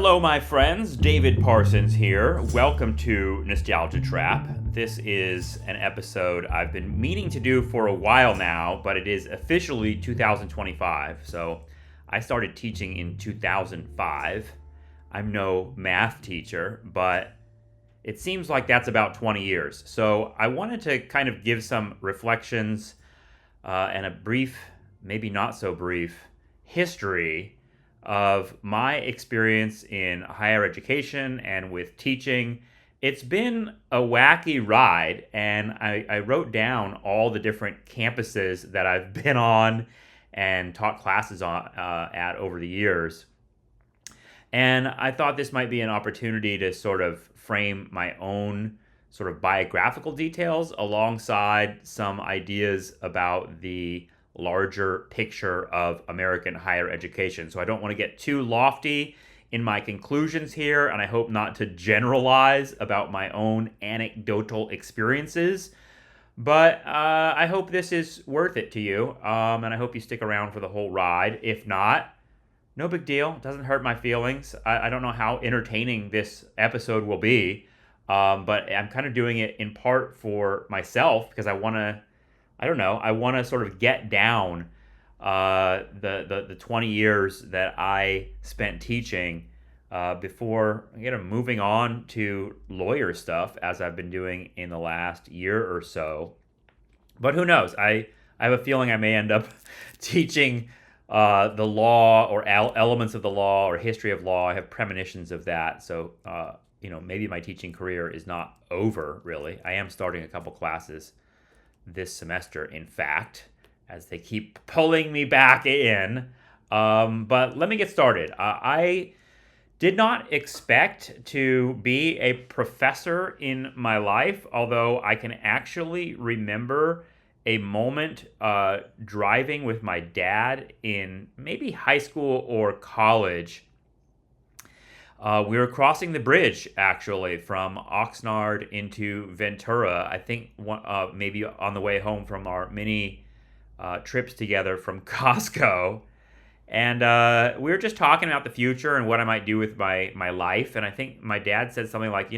Hello, my friends. David Parsons here. Welcome to Nostalgia Trap. This is an episode I've been meaning to do for a while now, but it is officially 2025. So I started teaching in 2005. I'm no math teacher, but it seems like that's about 20 years. So I wanted to kind of give some reflections and a brief, maybe not so brief, history of my experience in higher education and with teaching. It's been a wacky ride, and I wrote down all the different campuses that I've been on and taught classes at over the years. And I thought this might be an opportunity to sort of frame my own sort of biographical details alongside some ideas about the larger picture of American higher education. So I don't want to get too lofty in my conclusions here, and I hope not to generalize about my own anecdotal experiences. But I hope this is worth it to you, and I hope you stick around for the whole ride. If not, no big deal. It doesn't hurt my feelings. I don't know how entertaining this episode will be, but I'm kind of doing it in part for myself because I want to sort of get down the 20 years that I spent teaching before moving on to lawyer stuff as I've been doing in the last year or so. But who knows? I have a feeling I may end up teaching the law or elements of the law or history of law. I have premonitions of that. So, maybe my teaching career is not over, really. I am starting a couple classes this semester, in fact, as they keep pulling me back in. But let me get started. I did not expect to be a professor in my life, although I can actually remember a moment driving with my dad in maybe high school or college. We were crossing the bridge, actually, from Oxnard into Ventura. I think maybe on the way home from our mini trips together from Costco. And we were just talking about the future and what I might do with my life. And I think my dad said something like,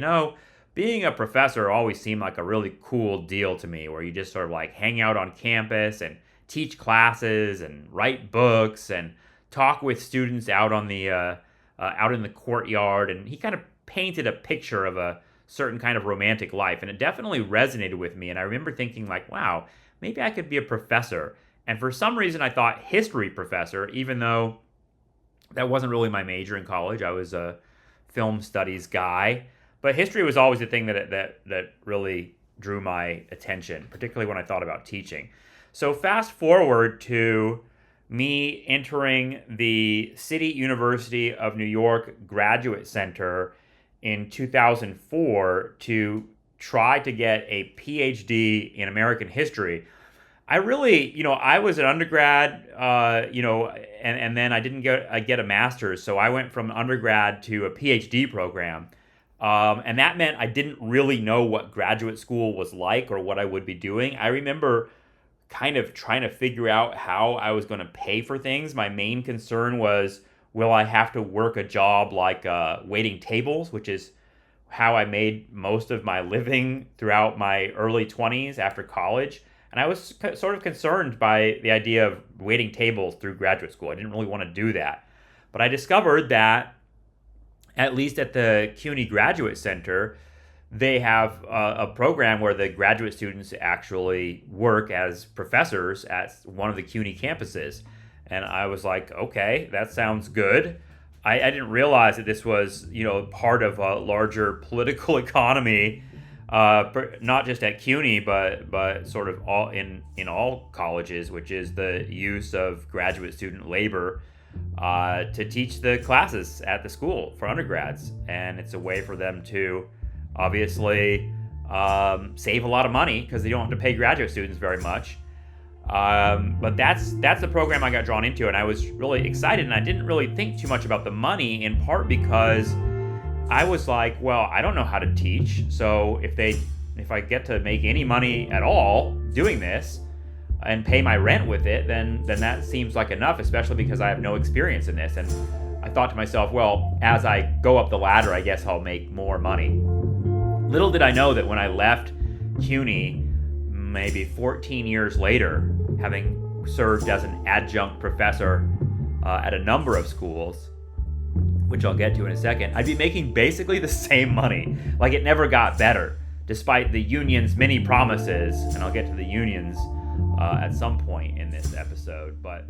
being a professor always seemed like a really cool deal to me, where you just sort of like hang out on campus and teach classes and write books and talk with students out on the out in the courtyard, and he kind of painted a picture of a certain kind of romantic life, and it definitely resonated with me. And I remember thinking like, wow, maybe I could be a professor. And for some reason I thought history professor, even though that wasn't really my major in college. I was a film studies guy, but history was always the thing that really drew my attention, particularly when I thought about teaching. So fast forward to me entering the City University of New York Graduate Center in 2004 to try to get a PhD in American history. I really, I was an undergrad, and then I didn't get a master's, so I went from undergrad to a PhD program, and that meant I didn't really know what graduate school was like or what I would be doing. I remember kind of trying to figure out how I was going to pay for things. My main concern was, will I have to work a job like waiting tables, which is how I made most of my living throughout my early 20s after college. And I was sort of concerned by the idea of waiting tables through graduate school. I didn't really want to do that. But I discovered that, at least at the CUNY Graduate Center, they have a program where the graduate students actually work as professors at one of the CUNY campuses. And I was like, okay, that sounds good. I didn't realize that this was, part of a larger political economy, not just at CUNY, but sort of all in all colleges, which is the use of graduate student labor to teach the classes at the school for undergrads. And it's a way for them to obviously save a lot of money because they don't have to pay graduate students very much. But that's the program I got drawn into, and I was really excited, and I didn't really think too much about the money, in part because I was like, well, I don't know how to teach, so if I get to make any money at all doing this and pay my rent with it, then that seems like enough, especially because I have no experience in this. And I thought to myself, well, as I go up the ladder, I guess I'll make more money. Little did I know that when I left CUNY, maybe 14 years later, having served as an adjunct professor at a number of schools, which I'll get to in a second, I'd be making basically the same money. Like, it never got better, despite the union's many promises, and I'll get to the unions at some point in this episode. But